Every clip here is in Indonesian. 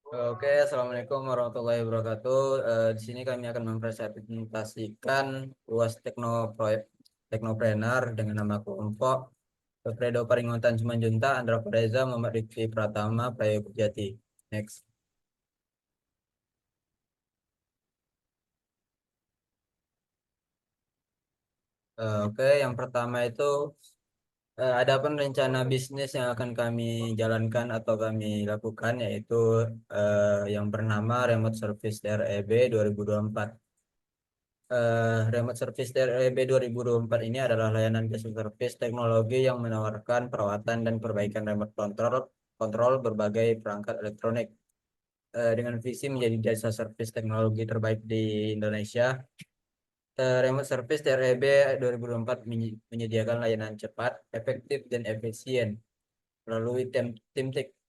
Oke, Assalamualaikum warahmatullahi wabarakatuh. Di sini kami akan mempresentasikan UAS Teknopreneur dengan nama kelompok Fredo Paringotan Simanjuntak, Andra Padeza, Muhammad Rifki Pratama, Prayogo Jati. Next. Oke, yang pertama itu adapun rencana bisnis yang akan kami jalankan atau kami lakukan yaitu yang bernama Remote Service DREB 2024. Remote Service DREB 2024 ini adalah layanan jasa service teknologi yang menawarkan perawatan dan perbaikan remote kontrol berbagai perangkat elektronik. Dengan visi menjadi jasa service teknologi terbaik di Indonesia, Remote Service DREB 2024 menyediakan layanan cepat, efektif, dan efisien. Melalui tim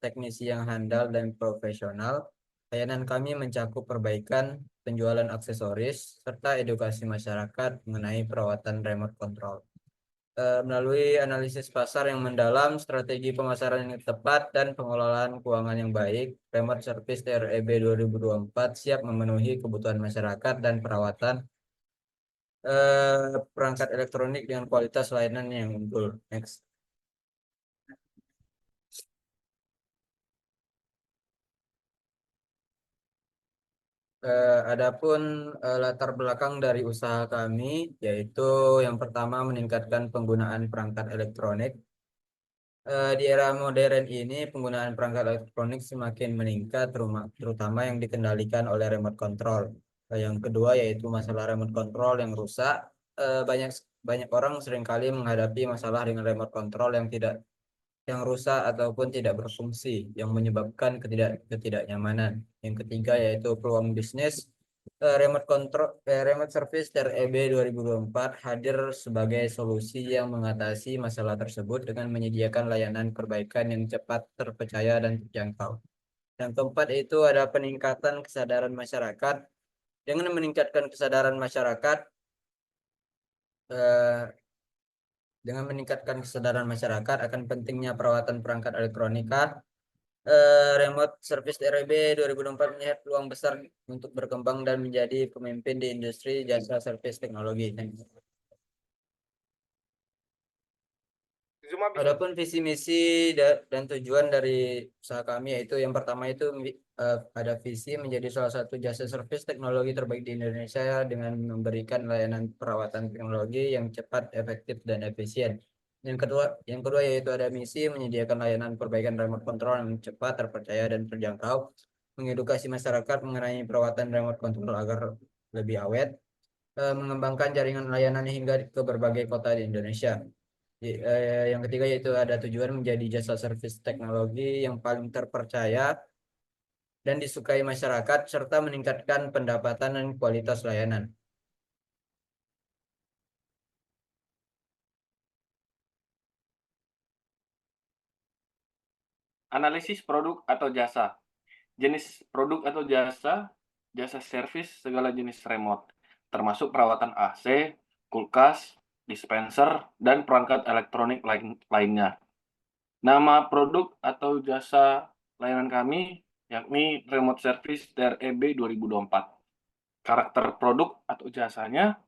teknisi yang handal dan profesional, layanan kami mencakup perbaikan, penjualan aksesoris, serta edukasi masyarakat mengenai perawatan remote control. Melalui analisis pasar yang mendalam, strategi pemasaran yang tepat, dan pengelolaan keuangan yang baik, Remote Service TREB 2024 siap memenuhi kebutuhan masyarakat dan perawatan perangkat elektronik dengan kualitas layanan yang unggul. Next. Adapun latar belakang dari usaha kami, yaitu yang pertama meningkatkan penggunaan perangkat elektronik. Di era modern ini, penggunaan perangkat elektronik semakin meningkat, terutama yang dikendalikan oleh remote control. Yang kedua yaitu masalah remote control yang rusak. Banyak banyak orang seringkali menghadapi masalah dengan remote control yang rusak ataupun tidak berfungsi, yang menyebabkan ketidaknyamanan. Yang ketiga yaitu peluang bisnis. Remote Service REB 2024 hadir sebagai solusi yang mengatasi masalah tersebut dengan menyediakan layanan perbaikan yang cepat, terpercaya, dan terjangkau. Yang keempat itu ada peningkatan kesadaran masyarakat. Dengan meningkatkan kesadaran masyarakat, eh, akan pentingnya perawatan perangkat elektronika, Remote Service REB 2024 melihat peluang besar untuk berkembang dan menjadi pemimpin di industri jasa service teknologi. Adapun visi misi dan tujuan dari usaha kami yaitu yang pertama itu ada visi menjadi salah satu jasa service teknologi terbaik di Indonesia dengan memberikan layanan perawatan teknologi yang cepat, efektif, dan efisien. Yang kedua yaitu ada misi menyediakan layanan perbaikan remote control yang cepat, terpercaya, dan terjangkau, mengedukasi masyarakat mengenai perawatan remote control agar lebih awet, mengembangkan jaringan layanan hingga ke berbagai kota di Indonesia. Yang ketiga yaitu ada tujuan menjadi jasa servis teknologi yang paling terpercaya dan disukai masyarakat serta meningkatkan pendapatan dan kualitas layanan. Analisis produk atau jasa. Jenis produk atau jasa, jasa servis segala jenis remote, termasuk perawatan AC, kulkas, dispenser, dan perangkat elektronik lainnya. Nama produk atau jasa layanan kami yakni Remote Service TREB 2024. Karakter produk atau jasanya,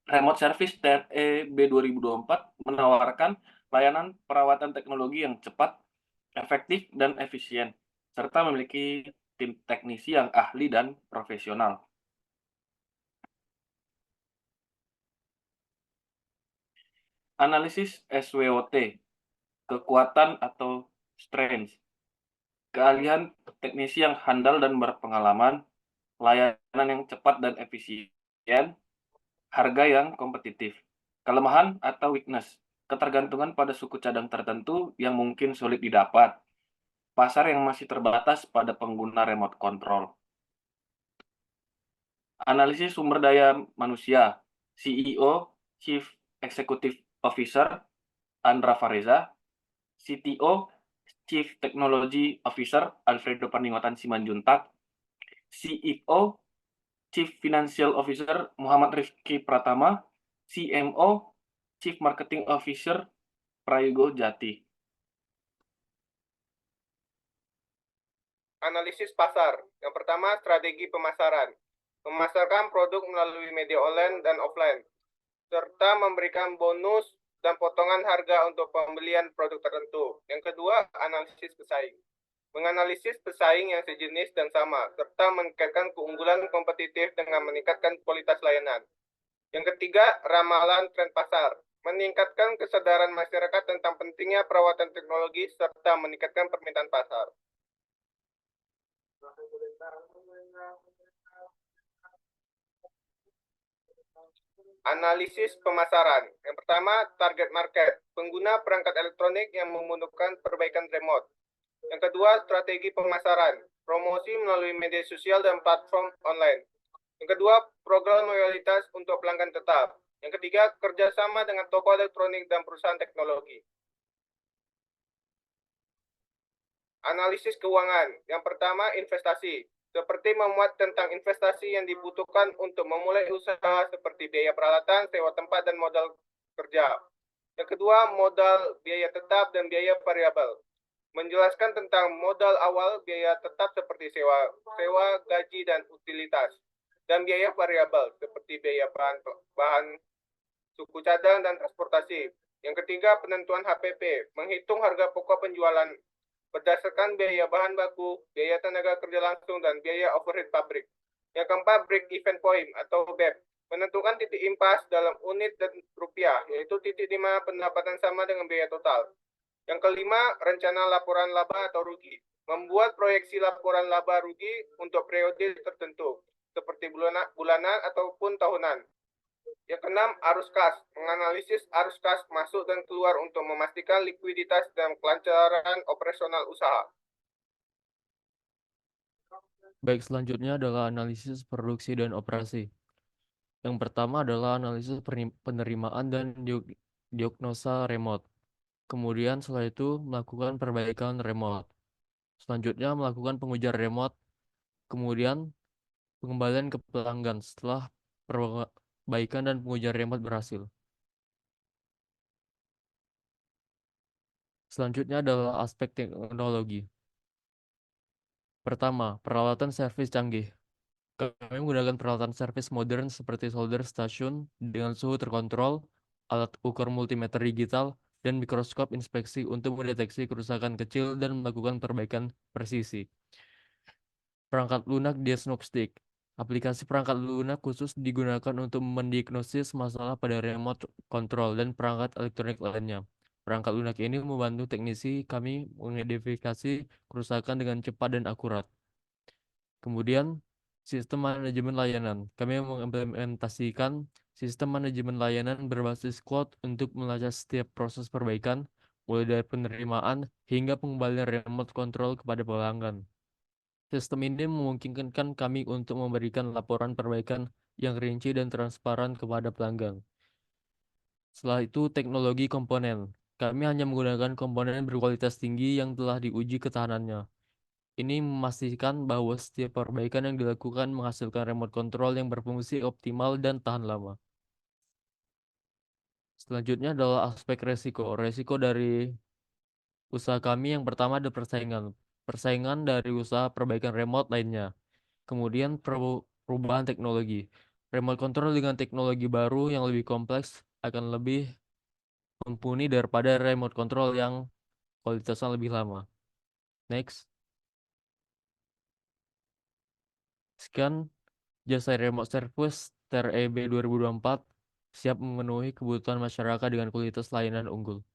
Remote Service TREB 2024 menawarkan layanan perawatan teknologi yang cepat, efektif, dan efisien, serta memiliki tim teknisi yang ahli dan profesional. Analisis SWOT, kekuatan atau strength, keahlian teknisi yang handal dan berpengalaman, layanan yang cepat dan efisien, harga yang kompetitif. Kelemahan atau weakness, ketergantungan pada suku cadang tertentu yang mungkin sulit didapat, pasar yang masih terbatas pada pengguna remote control. Analisis sumber daya manusia, CEO, Chief Executive Officer, Andra Fareza, CTO, Chief Technology Officer, Alfredo Paninggotan Simanjuntak, CEO, Chief Financial Officer, Muhammad Rifki Pratama, CMO, Chief Marketing Officer, Prayogo Jati. Analisis pasar. Yang pertama, strategi pemasaran. Memasarkan produk melalui media online dan offline, serta memberikan bonus dan potongan harga untuk pembelian produk tertentu. Yang kedua, analisis pesaing. Menganalisis pesaing yang sejenis dan sama, serta meningkatkan keunggulan kompetitif dengan meningkatkan kualitas layanan. Yang ketiga, ramalan tren pasar. Meningkatkan kesadaran masyarakat tentang pentingnya perawatan teknologi serta meningkatkan permintaan pasar. Analisis pemasaran. Yang pertama, target market. Pengguna perangkat elektronik yang membutuhkan perbaikan remote. Yang kedua, strategi pemasaran. Promosi melalui media sosial dan platform online. Yang kedua, program loyalitas untuk pelanggan tetap. Yang ketiga, kerjasama dengan toko elektronik dan perusahaan teknologi. Analisis keuangan. Yang pertama, investasi. Seperti memuat tentang investasi yang dibutuhkan untuk memulai usaha seperti biaya peralatan, sewa tempat, dan modal kerja. Yang kedua, modal, biaya tetap, dan biaya variabel. Menjelaskan tentang modal awal, biaya tetap seperti sewa, gaji, dan utilitas. Dan biaya variabel seperti biaya bahan suku cadang, dan transportasi. Yang ketiga, penentuan HPP. Menghitung harga pokok penjualan berdasarkan biaya bahan baku, biaya tenaga kerja langsung, dan biaya overhead pabrik. Yang keempat, break even point atau BEP. Menentukan titik impas dalam unit dan rupiah, yaitu titik di mana pendapatan sama dengan biaya total. Yang kelima, rencana laporan laba atau rugi. Membuat proyeksi laporan laba rugi untuk periode tertentu, seperti bulanan ataupun tahunan. Yang keenam, arus kas. Menganalisis arus kas masuk dan keluar untuk memastikan likuiditas dan kelancaran operasional usaha. Baik, selanjutnya adalah analisis produksi dan operasi. Yang pertama adalah analisis penerimaan dan diagnosa remote. Kemudian setelah itu melakukan perbaikan remote. Selanjutnya melakukan pengujian remote. Kemudian pengembalian ke pelanggan setelah perbaikan dan pengujian remote berhasil. Selanjutnya adalah aspek teknologi. Pertama, peralatan servis canggih. Kami menggunakan peralatan servis modern seperti solder station dengan suhu terkontrol, alat ukur multimeter digital, dan mikroskop inspeksi untuk mendeteksi kerusakan kecil dan melakukan perbaikan presisi. Perangkat lunak diagnostik. Aplikasi perangkat lunak khusus digunakan untuk mendiagnosis masalah pada remote control dan perangkat elektronik lainnya. Perangkat lunak ini membantu teknisi kami mengidentifikasi kerusakan dengan cepat dan akurat. Kemudian, sistem manajemen layanan. Kami mengimplementasikan sistem manajemen layanan berbasis cloud untuk melacak setiap proses perbaikan, mulai dari penerimaan hingga pengembalian remote control kepada pelanggan. Sistem ini memungkinkan kami untuk memberikan laporan perbaikan yang rinci dan transparan kepada pelanggan. Setelah itu, teknologi komponen. Kami hanya menggunakan komponen berkualitas tinggi yang telah diuji ketahanannya. Ini memastikan bahwa setiap perbaikan yang dilakukan menghasilkan remote control yang berfungsi optimal dan tahan lama. Selanjutnya adalah aspek resiko. Resiko dari usaha kami yang pertama ada persaingan. Persaingan dari usaha perbaikan remote lainnya. Kemudian perubahan teknologi. Remote control dengan teknologi baru yang lebih kompleks akan lebih mumpuni daripada remote control yang kualitasnya lebih lama. Next. Sekian jasa remote service TREB 2024 siap memenuhi kebutuhan masyarakat dengan kualitas layanan unggul.